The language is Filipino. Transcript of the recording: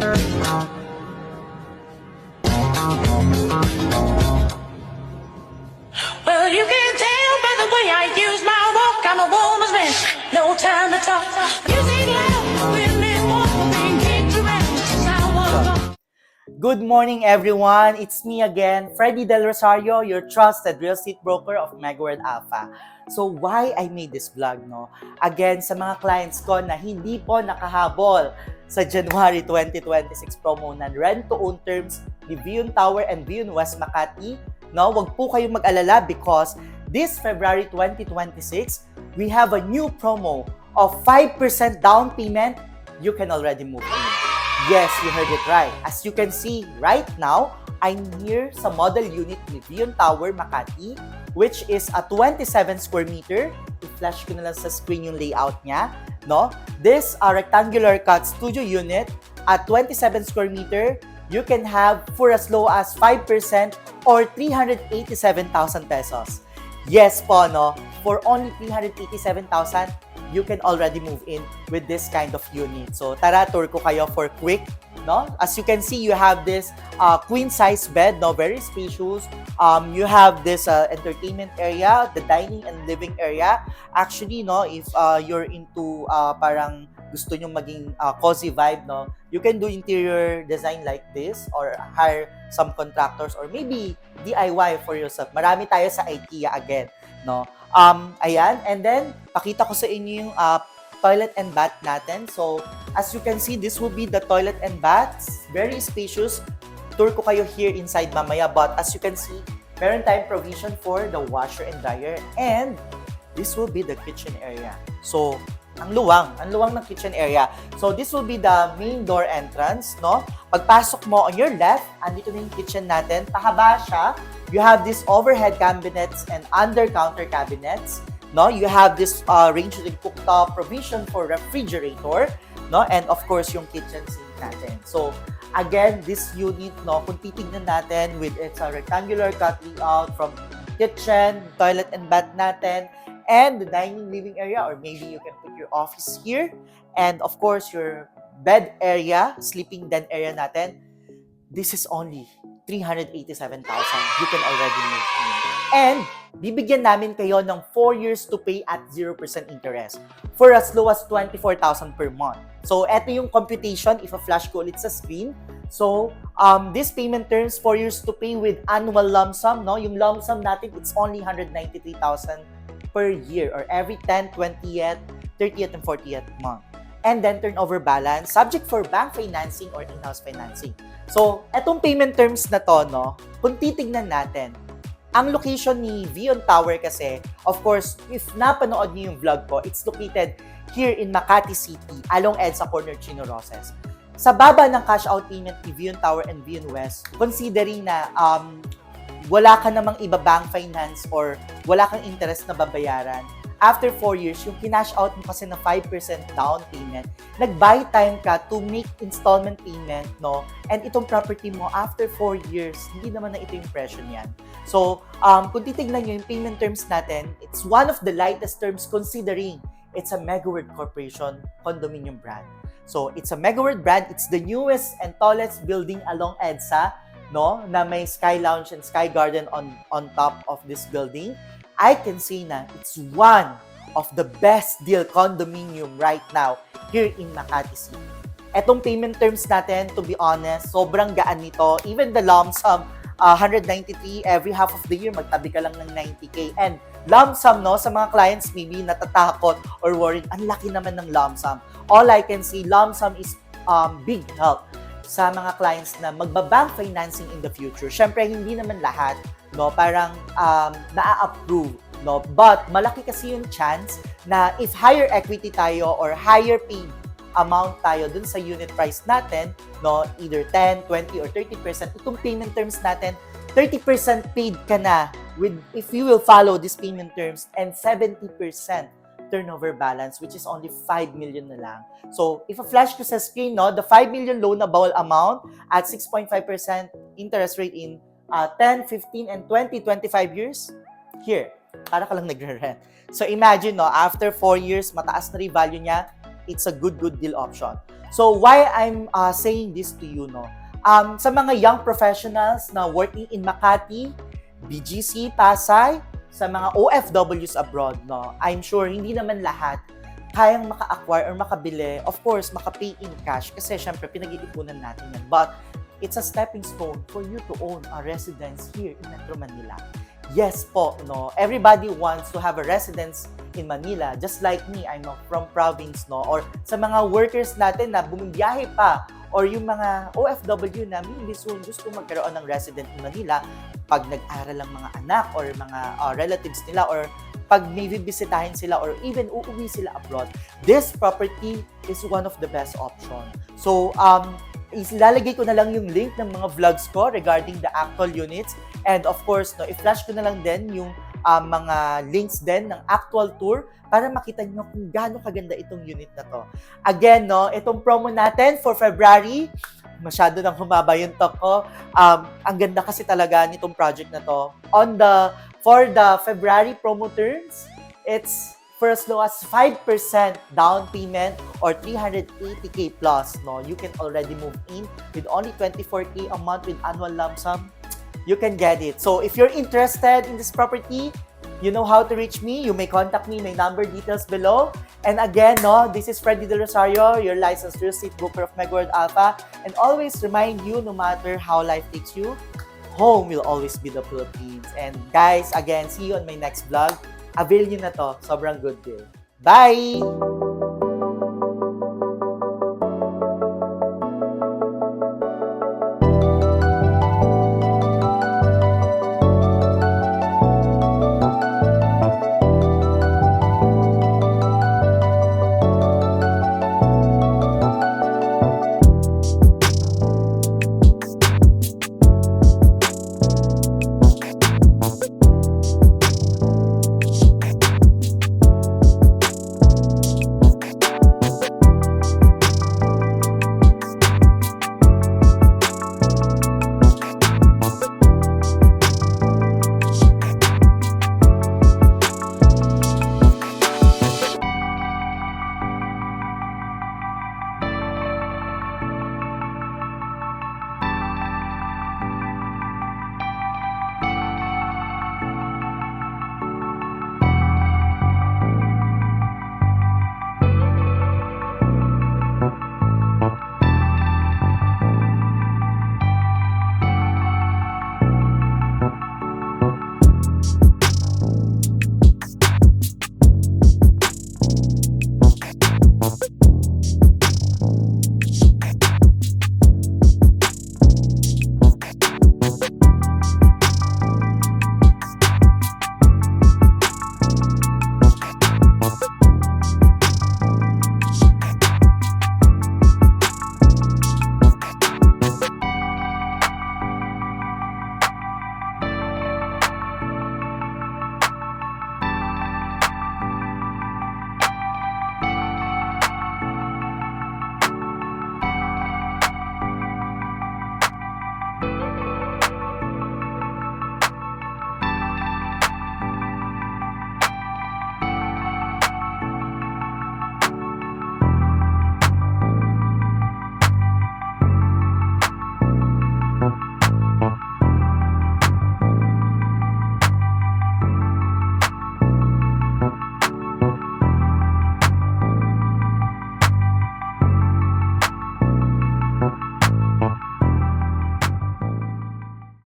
Well, you can tell by the way I use my walk, I'm a woman's man. No time to talk. Music loud, really won't get you back since I was gone. Good morning, everyone. It's me again, Freddy Del Rosario, your trusted real estate broker of Megaworld Alpha. So, why I made this vlog, no? Again, sa mga clients ko na hindi po nakahabol sa January 2026 promo ng rent-to-own terms ni Vion Tower and Vion West Makati, no? Huwag po kayong mag-alala because this February 2026, we have a new promo of 5% down payment. You can already move in. Yes, you heard it right. As you can see right now, I'm here sa model unit ni Vion Tower Makati, which is a 27 square meter. I-flash ko na lang sa screen yung layout niya, no? This rectangular cut studio unit at 27 square meter, you can have for as low as 5% or 387,000 pesos. Yes po, no? For only 387,000, you can already move in with this kind of unit. So, tara, tour ko kayo for quick, no? As you can see, you have this queen size bed, no? Very spacious. You have this entertainment area, the dining and living area. Actually, no, if you're into parang gusto nyo maging cozy vibe, no? You can do interior design like this or hire some contractors or maybe DIY for yourself. Marami tayo sa IKEA again, no? Ayan, and then pakita ko sa inyo yung toilet and bath natin. So, as you can see, this will be the toilet and baths. Very spacious. Tour ko kayo here inside mamaya. But as you can see, meron tayong provision for the washer and dryer. And this will be the kitchen area. So, ang luwang ng kitchen area. So, this will be the main door entrance, no? Pagpasok mo on your left, andito na yung kitchen natin. Pahaba siya. You have these overhead cabinets and under-counter cabinets, no? You have this range and cooktop provision for refrigerator, no? And of course, yung kitchen sink natin. So, again, this unit, no, kung titignan natin with its rectangular cut layout from kitchen, toilet and bath natin, and the dining living area, or maybe you can put your office here, and of course, your bed area, sleeping den area natin, this is only 387,000. You can already move in. And bibigyan namin kayo ng 4 years to pay at 0% interest for as low as 24,000 per month. So, eto yung computation if a flash ko ulit sa screen. So, this payment terms 4 years to pay with annual lump sum, no? Yung lump sum natin, it's only 193,000 per year or every 10th, 20th, 30th, and 40th month. And then turnover balance, subject for bank financing or in-house financing. So, etong payment terms na to, no, kung titignan natin, ang location ni Vion Tower kasi, of course, if napanood niyo yung vlog ko, it's located here in Makati City, along EDSA corner Chino Roces. Sa baba ng cash out payment ni Vion Tower and Vion West, considering na wala ka namang iba bank finance or wala kang interest na babayaran, after 4 years, yung kinash out mo kasi na 5% down payment, nag-buy time ka to make installment payment, no? And itong property mo, after 4 years, hindi naman na ito yung presyo niyan. So, kung titignan nyo yung payment terms natin, it's one of the lightest terms considering it's a Megaworld Corporation condominium brand. So, it's a Megaworld brand. It's the newest and tallest building along EDSA, no? Na may Sky Lounge and Sky Garden on top of this building. I can say na it's one of the best deal condominium right now here in Makati City. Etong payment terms natin, to be honest, sobrang gaan nito. Even the lump sum, 193 every half of the year, magtabi ka lang ng 90K. And lump sum, no, sa mga clients maybe natatakot or worried, ang laki naman ng lump sum. All I can say, lump sum is big help sa mga clients na magbabank financing in the future. Syempre, hindi naman lahat, no, parang na-approve, no? But malaki kasi yung chance na if higher equity tayo or higher paid amount tayo dun sa unit price natin, no, either 10, 20, or 30%, itong payment terms natin, 30% paid ka na with if you will follow these payment terms and 70% turnover balance, which is only 5 million na lang. So, if a flash ko sa screen, no, the 5 million loanable amount at 6.5% interest rate in 10, 15, and 20, 25 years, here, para ka lang nagre-rent. So, imagine, no, after 4 years, mataas na rin value niya, it's a good deal option. So why I'm saying this to you, no? Sa mga young professionals na working in Makati, BGC, Pasay, sa mga OFWs abroad, no? I'm sure hindi naman lahat kayang maka-acquire or makabili, of course, maka-pay in cash kasi syempre pinag-iipunan natin yan. But it's a stepping stone for you to own a residence here in Metro Manila. Yes po, no? Everybody wants to have a residence in Manila. Just like me, I'm from province, no? Or sa mga workers natin na bumibiyahe pa or yung mga OFW na maybe soon gusto magkaroon ng resident in Manila pag nag-aral ang mga anak or mga relatives nila or pag may bibisitahin sila or even uuwi sila abroad, this property is one of the best option. So, ilalagay ko na lang yung link ng mga vlogs ko regarding the actual units. And of course, no, i-flash ko na lang din yung mga links din ng actual tour para makita nyo kung gaano kaganda itong unit na to. Again, no, itong promo natin for February, masyado nang humaba yung talk ko. Ang ganda kasi talaga nitong project na to. For the February promo terms, it's for as low as 5% down payment or 380k plus, no? You can already move in with only 24k a month with annual lump sum. You can get it. So if you're interested in this property, you know how to reach me. You may contact me. My number details below. And again, no, this is Freddy Del Rosario, your licensed real estate broker of Megaworld Alpha. And always remind you, no matter how life takes you, home will always be the Philippines. And guys, again, see you on my next vlog. Avail nyo na to. Sobrang good deal. Bye!